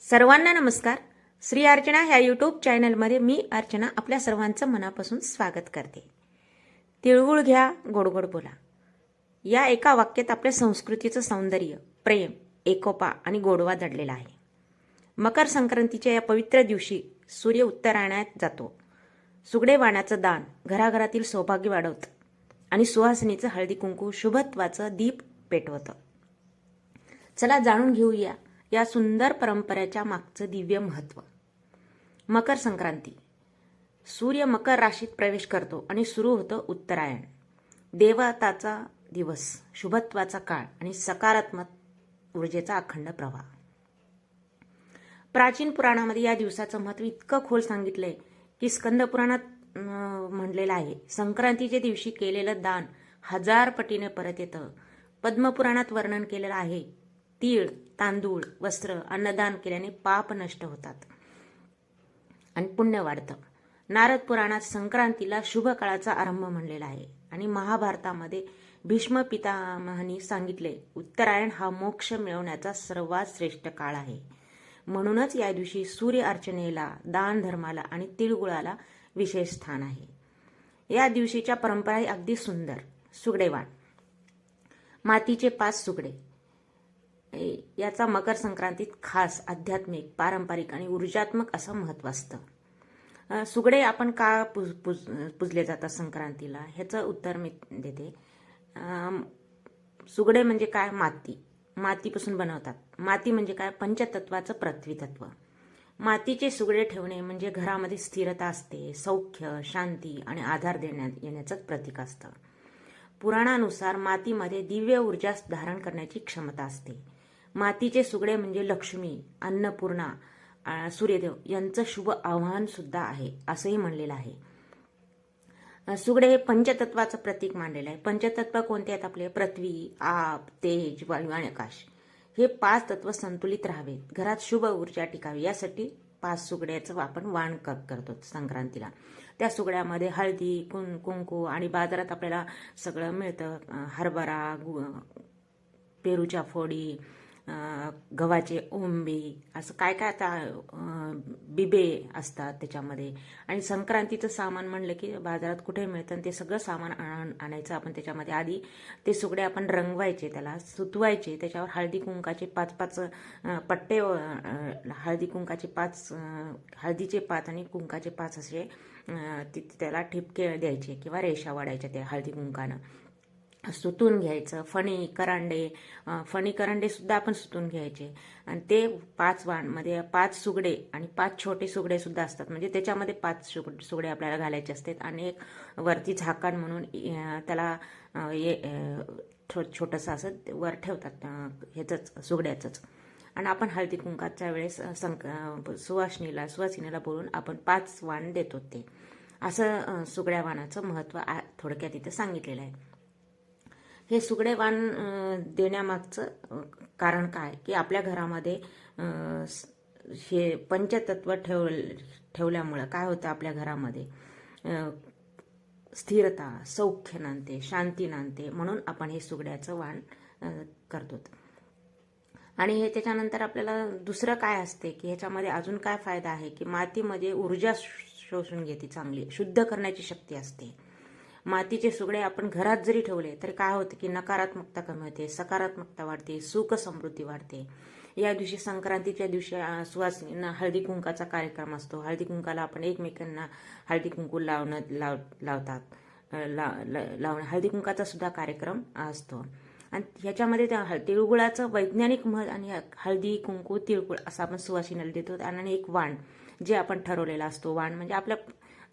सर्वांना नमस्कार. श्री अर्चना ह्या यूट्यूब चॅनलमध्ये मी अर्चना आपल्या सर्वांचं मनापासून स्वागत करते. तिळगुळ घ्या, गोड गोड बोला. या एका वाक्यात आपल्या संस्कृतीचं सौंदर्य, प्रेम, एकोपा आणि गोडवा दडलेला आहे. मकर संक्रांतीच्या या पवित्र दिवशी सूर्य उत्तरायणात जातो. सुगडे वाणाचं दान घराघरातील सौभाग्य वाढवतं आणि सुहासिनीचं हळदी कुंकू शुभत्वाचं दीप पेटवतं. चला जाणून घेऊया या सुंदर परंपरेच्या मागचं दिव्य महत्त्व. मकर संक्रांती. सूर्य मकर राशीत प्रवेश करतो आणि सुरू होतं उत्तरायण. देवताचा दिवस, शुभत्वाचा काळ आणि सकारात्मक ऊर्जेचा अखंड प्रवाह. प्राचीन पुराणामध्ये या दिवसाचं महत्त्व इतकं खोल सांगितलंय की स्कंद पुराणात म्हणलेलं आहे, संक्रांतीच्या दिवशी केलेलं दान 1000 पटीने परत येतं. पद्मपुराणात वर्णन केलेलं आहे, तीळ, तांदूळ, वस्त्र, अन्नदान केल्याने पाप नष्ट होतात आणि पुण्य वाढतं. नारद पुराणात संक्रांतीला शुभ काळाचा आरंभ म्हणलेला आहे आणि महाभारतामध्ये भीष्म पितामहांनी सांगितले, उत्तरायण हा मोक्ष मिळवण्याचा सर्वात श्रेष्ठ काळ आहे. म्हणूनच या दिवशी सूर्य अर्चनेला, दान धर्माला आणि तिळगुळाला विशेष स्थान आहे. या दिवशीच्या परंपरा अगदी सुंदर. सुगडेवाण. मातीचे 5 सुगडे. याचा मकर संक्रांतीत खास आध्यात्मिक, पारंपरिक आणि ऊर्जात्मक असं महत्त्व असतं. सुगडे आपण का पूजले जातात संक्रांतीला, ह्याचं उत्तर मी देते. सुगडे म्हणजे काय? मातीपासून बनवतात. माती म्हणजे काय? पंचतत्वाचं पृथ्वीतत्व. मातीचे सुगडे ठेवणे म्हणजे घरामध्ये स्थिरता असते, सौख्य, शांती आणि आधार येण्याचं प्रतीक असतं. पुराणानुसार मातीमध्ये दिव्य ऊर्जा धारण करण्याची क्षमता असते. मातीचे सुगडे म्हणजे लक्ष्मी, अन्नपूर्णा, सूर्यदेव यांचं शुभ आव्हान सुद्धा आहे असंही म्हणलेलं आहे. सुगडे हे पंचतत्वाचं प्रतीक मानलेलं आहे. पंचतत्व कोणते आहेत आपले? पृथ्वी, आप, तेज, वायू आणि आकाश. हे 5 तत्व संतुलित राहावेत, घरात शुभ ऊर्जा टिकावी यासाठी 5 सुगड्याचं आपण वाण करतो संक्रांतीला. त्या सुगड्यामध्ये हळदी, कुंकू आणि बाजारात आपल्याला सगळं मिळतं. हरभरा, पेरूच्या फोडी, गव्हाचे ओंबी, असं काय काय आता बिबे असतात त्याच्यामध्ये. आणि संक्रांतीचं सामान म्हणलं की बाजारात कुठे मिळतं ते सगळं सामान आणायचं आपण. त्याच्यामध्ये आधी ते सुगडे आपण रंगवायचे, त्याला सुतवायचे, त्याच्यावर हळदी कुंकाचे 5-5 पट्टे, हळदी कुंकाचे 5, हळदीचे 5 आणि कुंकाचे 5 असे त्याला ठिपके द्यायचे किंवा रेषा वाढायच्या त्या हळदी कुंकानं. सुतून घ्यायचं. फणी करंडे सुद्धा आपण सुतून घ्यायचे आणि ते 5 वाणमध्ये 5 सुगडे आणि 5 छोटे सुगडे सुद्धा असतात. म्हणजे त्याच्यामध्ये 5 सुगडे आपल्याला घालायचे असतात आणि एक वरती झाकण म्हणून त्याला छोटंसं असं वर ठेवतात ह्याचंच, सुगड्याचंच. आणि आपण हळदी कुंकाच्या वेळेस सुवासिनीला बोलून आपण 5 वाण देतो. ते असं सुगड्या वाणाचं महत्त्व थोडक्यात इथं सांगितलेलं आहे. हे सुगडे वाण देण्यामागचं कारण काय की आपल्या घरामध्ये हे पंचतत्व ठेवल्यामुळं काय होतं, आपल्या घरामध्ये स्थिरता, सौख्य नांदते, शांती नांदते. म्हणून आपण हे सुगड्याचं वाण करतो. आणि हे त्याच्यानंतर आपल्याला दुसरं काय असते की ह्याच्यामध्ये अजून काय फायदा आहे की मातीमध्ये ऊर्जा शोषून घेते, चांगली शुद्ध करण्याची शक्ती असते. मातीचे सुगडे आपण घरात जरी ठेवले तरी काय होते की नकारात्मकता कमी होते, सकारात्मकता वाढते, सुख समृद्धी वाढते. या दिवशी, संक्रांतीच्या दिवशी सुवासिनींना हळदी कुंकाचा कार्यक्रम असतो. हळदी कुंकाला आपण एकमेकांना हळदी कुंकू लावतात. हळदी कुंकाचा सुद्धा कार्यक्रम असतो. आणि ह्याच्यामध्ये त्या तिळगुळाचं वैज्ञानिक आणि हळदी कुंकू तिळगुळ असं आपण सुवासिनीला देतो. आणि एक वाण जे आपण ठरवलेला असतो. वाण म्हणजे आपल्या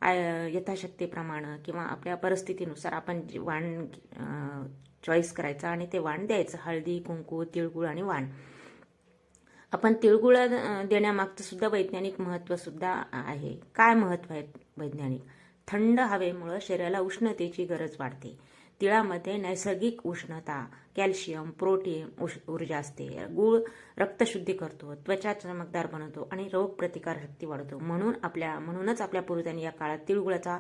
यथाशक्तीप्रमाणे किंवा आपल्या परिस्थितीनुसार आपण वाण चॉईस करायचं आणि ते वाण द्यायचं. हळदी, कुंकू, तिळगुळ आणि वाण. आपण तिळगुळ देण्यामागचं सुद्धा वैज्ञानिक महत्त्व सुद्धा आहे. काय महत्त्व आहे वैज्ञानिक? थंड हवेमुळं शरीराला उष्णतेची गरज वाढते. तिळामध्ये नैसर्गिक उष्णता, कॅल्शियम, प्रोटीन ऊर्जा असते. गूळ रक्तशुद्धी करतो, त्वचा चमकदार बनवतो आणि रोगप्रतिकारशक्ती वाढवतो. म्हणूनच आपल्या पूर्वजांनी या काळात तिळगुळाचा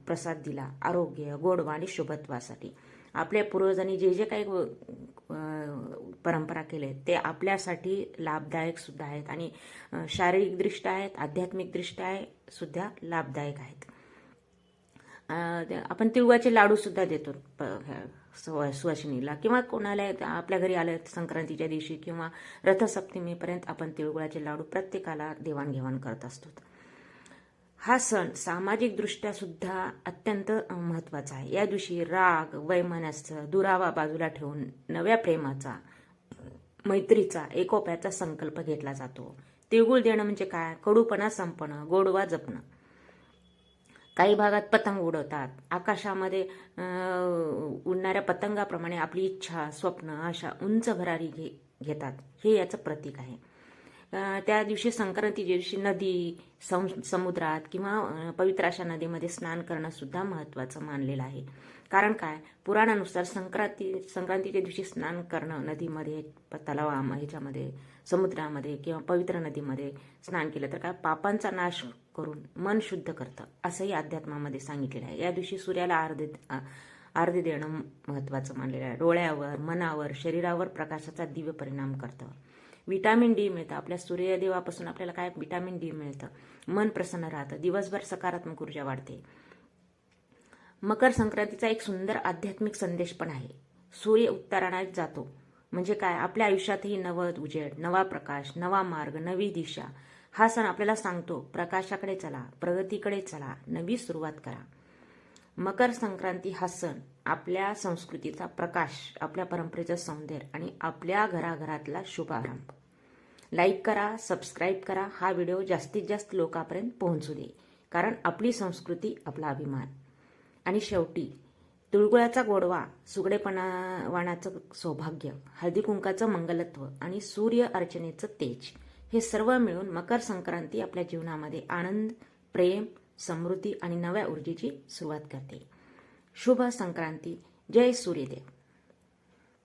प्रसाद दिला, आरोग्य, गोडवा आणि शुभत्वासाठी. आपल्या पूर्वजांनी जे जे काही परंपरा केले ते आपल्यासाठी लाभदायक सुद्धा आहेत आणि शारीरिकदृष्ट्या आहेत, आध्यात्मिकदृष्ट्या सुद्धा लाभदायक आहेत. आपण तिळगुळाचे लाडू सुद्धा देतो सुवासिनीला किंवा कोणाला आपल्या घरी आलं संक्रांतीच्या दिवशी किंवा रथसप्तमीपर्यंत आपण तिळगुळाचे लाडू प्रत्येकाला देवाणघेवाण करत असतो. हा सण सामाजिकदृष्ट्या सुद्धा अत्यंत महत्त्वाचा आहे. या दिवशी राग, वैमनस्य, दुरावा बाजूला ठेवून नव्या प्रेमाचा, मैत्रीचा, एकोप्याचा संकल्प घेतला जातो. तिळगुळ देणं म्हणजे काय? कडूपणा संपणं, गोडवा जपणं. काही भागात पतंग उडवतात. आकाशामध्ये उडणाऱ्या पतंगाप्रमाणे आपली इच्छा, स्वप्न, आशा उंच भरारी घेतात. हे याचं प्रतीक आहे. त्या दिवशी संक्रांतीच्या दिवशी नदी, समुद्रात किंवा पवित्र अशा नदीमध्ये स्नान करणं सुद्धा महत्त्वाचं मानलेलं आहे. कारण काय? पुराणानुसार संक्रांतीच्या दिवशी स्नान करणं नदीमध्ये, तलावा ह्याच्यामध्ये, समुद्रामध्ये किंवा पवित्र नदीमध्ये स्नान केलं तर काय पापांचा नाश करून मन शुद्ध करतं, असंही अध्यात्मामध्ये सांगितलेलं आहे. या दिवशी सूर्याला आरती देणं महत्त्वाचं मानलेलं आहे. डोळ्यावर, मनावर, शरीरावर प्रकाशाचा दिव्य परिणाम करतं. विटॅमिन डी मिळतं. आपल्या सूर्यदेवापासून आपल्याला काय विटॅमिन डी मिळतं. मन प्रसन्न राहतं. दिवसभर सकारात्मक ऊर्जा वाढते. मकर संक्रांतीचा एक सुंदर आध्यात्मिक संदेश पण आहे. सूर्य उत्तरायणात जातो म्हणजे काय? आपल्या आयुष्यातही नवं उजेड, नवा प्रकाश, नवा मार्ग, नवी दिशा. हा सण आपल्याला सांगतो प्रकाशाकडे चला, प्रगतीकडे चला, नवी सुरुवात करा. मकर संक्रांती हा सण आपल्या संस्कृतीचा प्रकाश, आपल्या परंपरेचं सौंदर्य आणि आपल्या घराघरातला शुभारंभ. लाईक करा, सबस्क्राईब करा. हा व्हिडिओ जास्तीत जास्त लोकांपर्यंत पोहोचू दे, कारण आपली संस्कृती आपला अभिमान. आणि शेवटी तिळगुळाचा गोडवा, सुगडेपणाचं सौभाग्य, हळदी कुंकाचं मंगलत्व आणि सूर्य अर्चनेचं तेज, हे सर्व मिळून मकर संक्रांती आपल्या जीवनामध्ये आनंद, प्रेम, समृद्धी आणि नव्या ऊर्जेची सुरुवात करते. शुभ संक्रांती. जय सूर्यदेव.